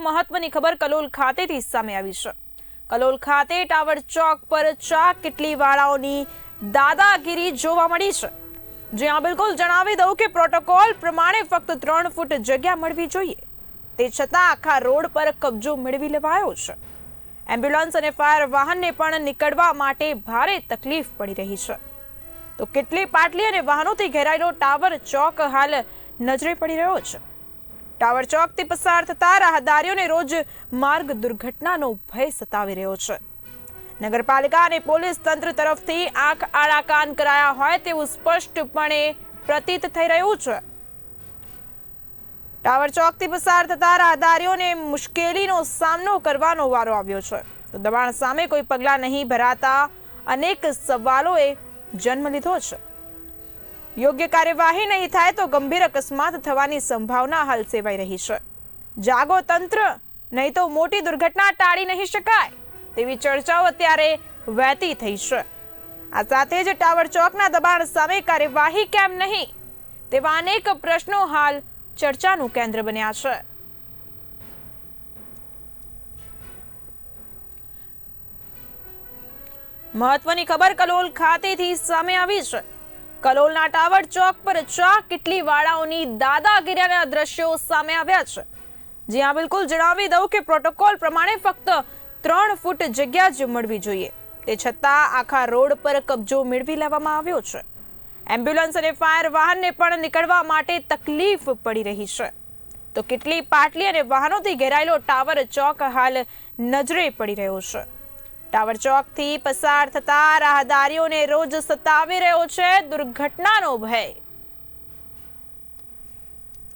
મહત્વની ખબર કલોલ ખાતેથી સામે આવી છે। કલોલ ખાતે ટાવર ચોક પર ચા કિટલી વાળાઓની દાદાગીરી જોવા મળી છે। જ્યાં બિલકુલ જણાવી દઉં કે પ્રોટોકોલ પ્રમાણે ફક્ત 3 ફૂટ જગ્યા મળવી જોઈએ, તે છતાં આખા રોડ પર કબજો મેળવી લેવાયો છે। એમ્બ્યુલન્સ અને ફાયર વાહનને પણ નીકળવા માટે ભારે તકલીફ પડી રહી છે। તો કેટલી પાટલી અને વાહનોથી ઘેરાયેલો ટાવર ચોક હાલ નજરે પડી રહ્યો છે। ટાવર ચોકથી પસાર થતા રાહદારીઓને રોજ માર્ગ દુર્ઘટનાનો ભય સતાવી રહ્યો છે। નગરપાલિકા અને પોલીસ તંત્ર તરફથી આંખ આડા કાન કરાયા હોય તેવું સ્પષ્ટપણે પ્રતીત થઈ રહ્યું છે। ટાવર ચોકથી પસાર થતા રાહદારીઓને મુશ્કેલીનો સામનો કરવાનો વારો આવ્યો છે। તો દબાણ સામે કોઈ પગલાં નહીં ભરાતા અનેક સવાલોએ જન્મ લીધો છે। યોગ્ય કાર્યવાહી નહીં થાય તો ગંભીર અકસ્માત થવાની સંભાવના હાલ સેવાઈ રહી છે। જાગો તંત્ર, નહીં તો મોટી દુર્ઘટના ટાળી નહીં શકાય તેવી ચર્ચાઓ અત્યારે વહેતી થઈ છે। આ સાથે જ ટાવર ચોકના દબાણ સામે કાર્યવાહી કેમ નહીં તેવા અનેક પ્રશ્નો હાલ ચર્ચાનું કેન્દ્ર બન્યા છે। મહત્વની ખબર કલોલ ખાતેથી સામે આવી છે। કલોલના ટાવર ચોક પર ચા કિટલી વાળાઓની દાદાગીરીના દ્રશ્યો સામે આવ્યા છે। જ્યાં બિલકુલ જણાવી દઉં કે પ્રોટોકોલ પ્રમાણે ફક્ત 3 ફૂટ જગ્યા જ મળવી જોઈએ, તે છતાં આખા રોડ પર કબજો મેળવી લેવામાં આવ્યો છે। એમ્બ્યુલન્સ અને ફાયર વાહનને પણ નીકળવા માટે તકલીફ પડી રહી છે। તો કેટલી પાટલી અને વાહનોથી ઘેરાયેલો ટાવર ચોક હાલ નજરે પડી રહ્યો છે। ટાવર ચોકથી પસાર થતા રાહદારીઓને રોજ સતાવી રહ્યો છે દુર્ઘટનાનો ભય।